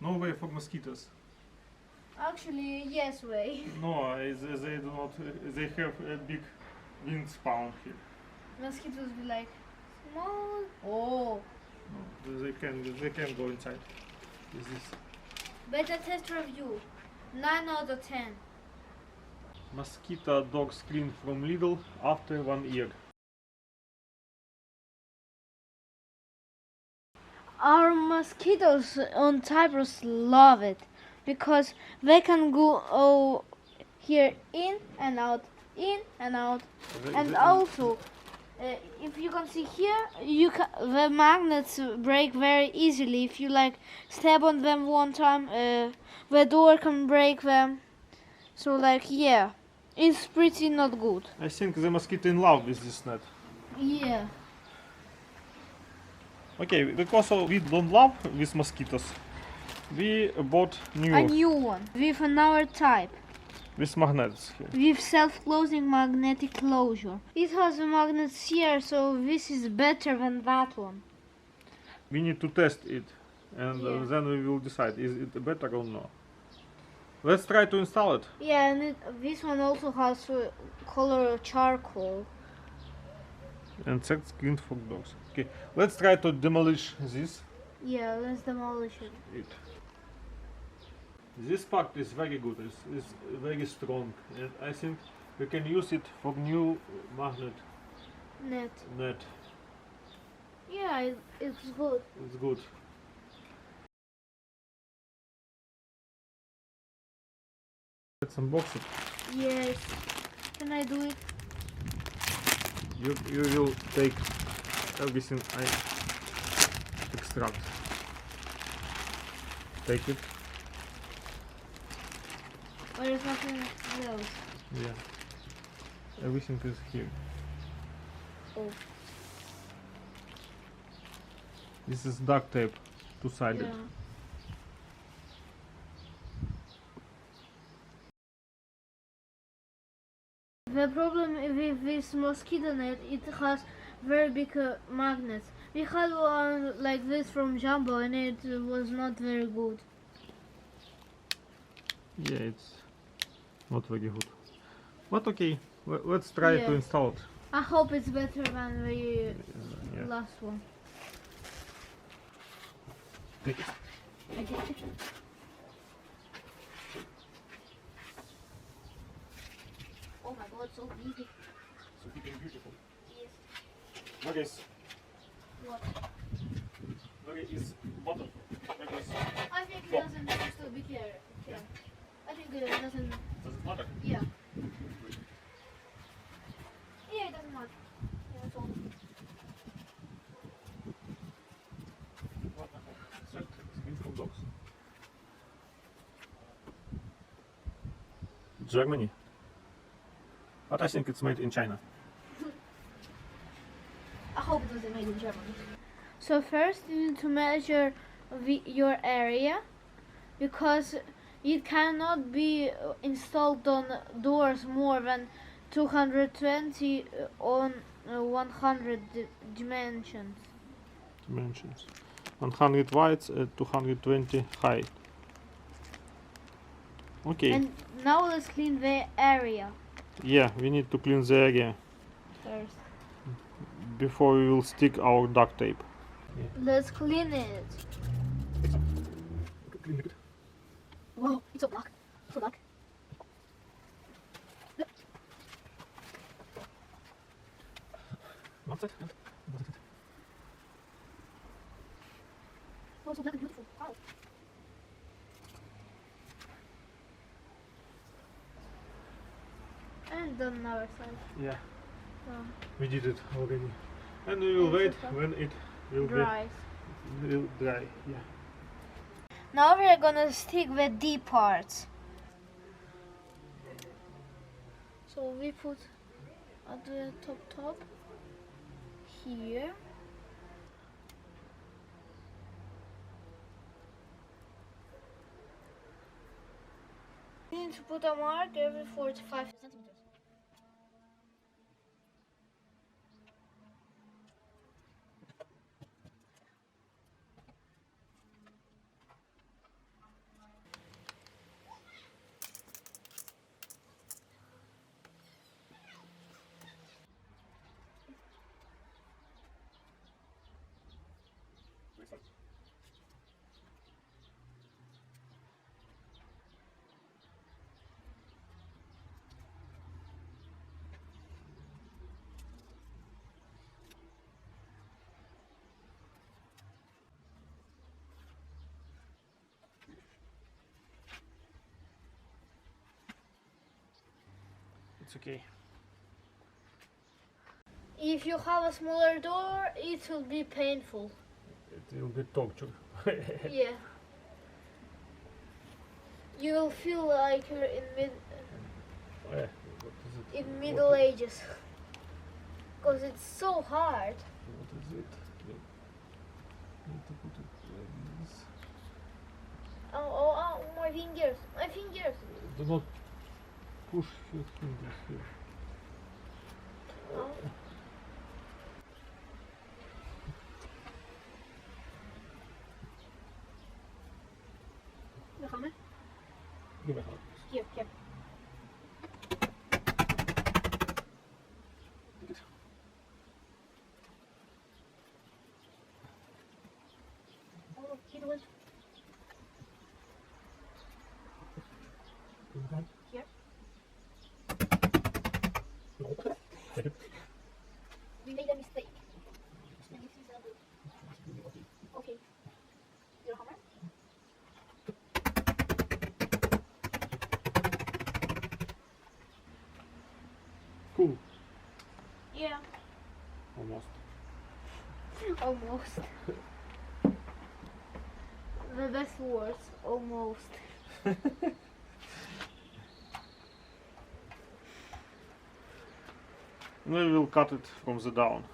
No way for mosquitoes. Actually, yes way. No, they do not. They have a big wingspan here. Mosquitoes be like small. Oh. No, they can go inside. Is this Beta test review. 9 out of 10. mosquito dog screen from Lidl after 1 year? Our mosquitoes on Cyprus love it because they can go here in and out, and also if you can see here, the magnets break very easily. If you like step on them one time, the door can break them. So like yeah, it's pretty not good. I think the mosquito in love with this net. Yeah. Okay, because we don't love with mosquitoes, we bought A new one with another type. with magnets here. With self-closing magnetic closure. It has magnets here, so this is better than that one. We need to test it, and Yeah. then we will decide is it better or not. Let's try to install it. Yeah, and this one also has color charcoal. And set screen for dogs. Okay, let's try to demolish this. Yeah, let's demolish it. This part is very good. It's very strong, and I think we can use it for new magnet net. Yeah, it's good. It's good. Let's unbox it. Yes. Can I do it? You will take everything I extract. Take it. There is nothing else. Yeah. Everything is here. Oh. This is duct tape, two-sided. Yeah. The problem with this mosquito net, it has very big magnets. We had one like this from Jumbo and it was not very good. Yeah, it's not very good. But okay, let's try to Yeah. install it. I hope it's better than the Yeah. last one. Take it. I get it. Oh my god, so big. So big and beautiful. Yes. Where is What? bottom? Where is I think it doesn't have to be here. Yeah. I think it doesn't. does it matter? Yeah. Yeah, it doesn't matter. Yeah, that's all. Set screen from dogs. Germany. But I think it's made in China. I hope it wasn't made in Germany. So first you need to measure your area because it cannot be installed on doors more than 220 on 100 dimensions. Dimensions. 100 width, 220 high. Okay. And now let's clean the area Yeah, we need to clean the area first. before we will stick our duct tape. Let's clean it. Clean it. Whoa, it's so black. So black. What's that? Oh, so black and beautiful. Wow. And on our side. Yeah, Um, we did it already. And we will It's wait okay. when it will dries. will dry. Yeah. Now we're gonna stick the D parts. So we put at the top here. We need to put a mark every 45 centimeters. It's okay. If you have a smaller door, it will be painful. It will be torture. Yeah. You will feel like you're in Oh, yeah. What is it? in Middle Ages. Because it's so hard. What is it? Need to put it like this. Oh, my fingers. My fingers. Do not push your fingers here. Oh. The hammer? Give me a hug. Here. Take it. Oh, it was Give me a hug. here. No. Take it. We made a mistake. And this is a good. Okay. Your hammer? Cool. Yeah. Almost. Almost. The best words, almost. We will cut it from the down.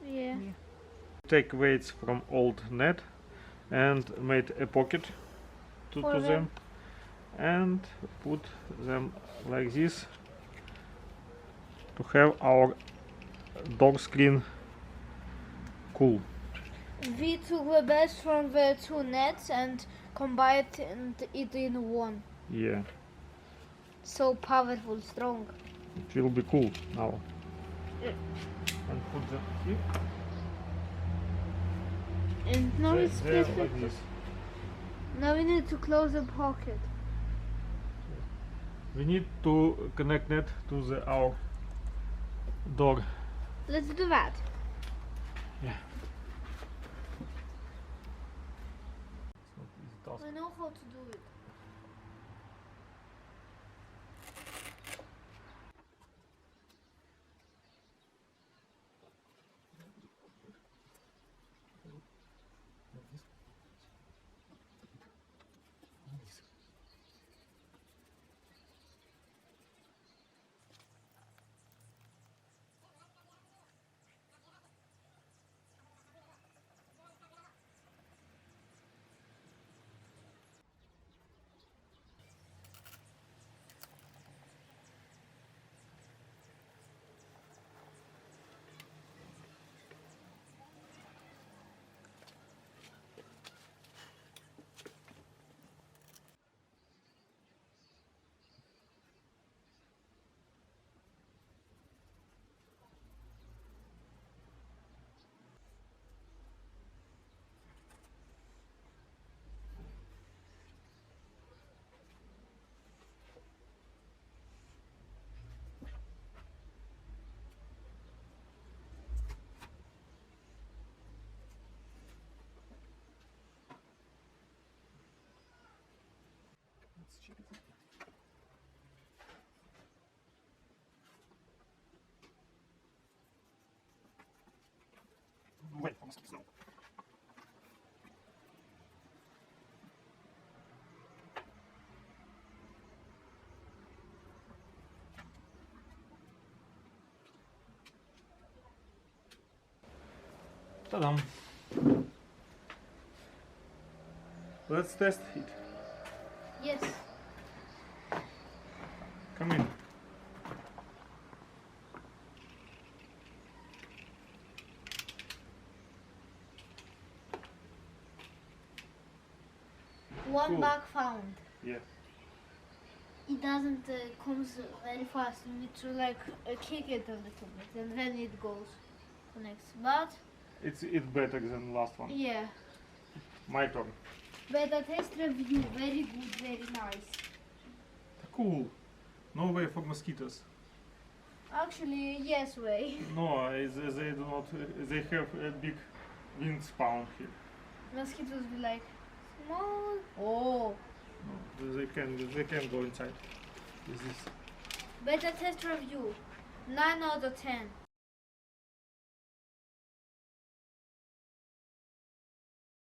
Yeah. Take weights from old net and made a pocket to For them and put them like this to have our door screen cool. We took the best from the two nets and combined it in one. Yeah, So powerful, strong. it will be cool now. Yeah. And put them here. And now it's There, perfect. like this. Now we need to close the pocket. We need to connect net to our door. Let's do that. Yeah. It's not easy task. I know how to do it. Let's check it. Wait for mosquitoes now. Ta-dam! Let's test it. Yes. Come in. One Cool. bug found. Yeah. It doesn't comes very fast. You need to like kick it a little bit, and then it goes connects. But It's better than last one. yeah, My turn. Beta test review, very good, very nice. Cool. No way for mosquitoes. Actually, yes way. No, they do not. They have a big wingspan here. Mosquitoes be like small. Oh. No, they can go inside. Is this? Beta test review, 9 out of 10.